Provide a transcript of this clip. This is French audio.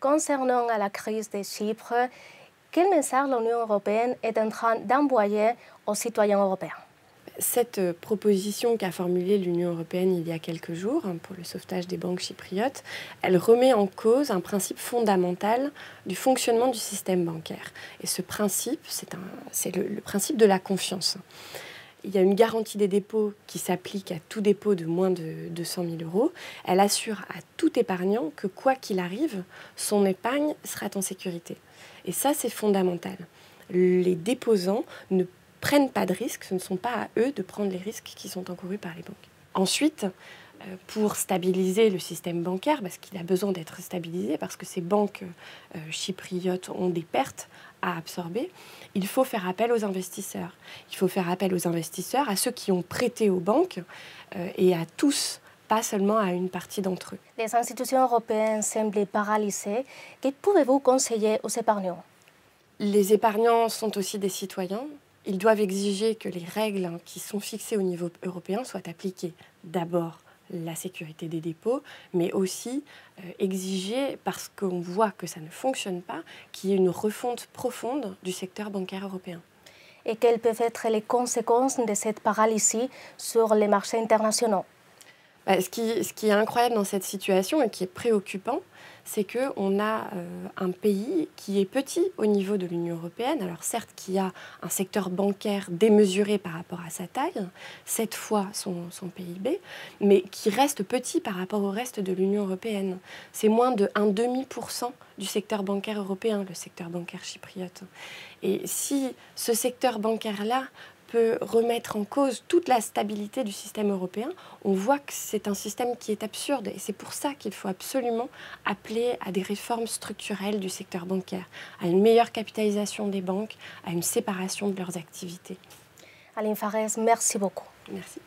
concernant la crise de Chypre, quel message l'Union européenne est en train d'envoyer aux citoyens européens? Cette proposition qu'a formulée l'Union européenne il y a quelques jours pour le sauvetage des banques chypriotes, elle remet en cause un principe fondamental du fonctionnement du système bancaire. Et ce principe, c'est le principe de la confiance. Il y a une garantie des dépôts qui s'applique à tout dépôt de moins de 200 000 euros. Elle assure à tout épargnant que quoi qu'il arrive, son épargne sera en sécurité. Et ça, c'est fondamental. Les déposants ne prennent pas de risques, ce ne sont pas à eux de prendre les risques qui sont encourus par les banques. Ensuite, pour stabiliser le système bancaire, parce qu'il a besoin d'être stabilisé, parce que ces banques chypriotes ont des pertes à absorber, il faut faire appel aux investisseurs. Il faut faire appel aux investisseurs, à ceux qui ont prêté aux banques et à tous, pas seulement à une partie d'entre eux. Les institutions européennes semblent paralysées. Que pouvez-vous conseiller aux épargnants? Les épargnants sont aussi des citoyens. Ils doivent exiger que les règles qui sont fixées au niveau européen soient appliquées. D'abord, la sécurité des dépôts, mais aussi exiger, parce qu'on voit que ça ne fonctionne pas, qu'il y ait une refonte profonde du secteur bancaire européen. Et quelles peuvent être les conséquences de cette paralysie sur les marchés internationaux? Ce qui est incroyable dans cette situation et qui est préoccupant, c'est qu'on a un pays qui est petit au niveau de l'Union européenne, alors certes qui a un secteur bancaire démesuré par rapport à sa taille, 7 fois son PIB, mais qui reste petit par rapport au reste de l'Union européenne. C'est moins de 1,5% du secteur bancaire européen, le secteur bancaire chypriote. Et si ce secteur bancaire-là peut remettre en cause toute la stabilité du système européen, on voit que c'est un système qui est absurde et c'est pour ça qu'il faut absolument appeler à des réformes structurelles du secteur bancaire, à une meilleure capitalisation des banques, à une séparation de leurs activités. Aline Farès, merci beaucoup. Merci.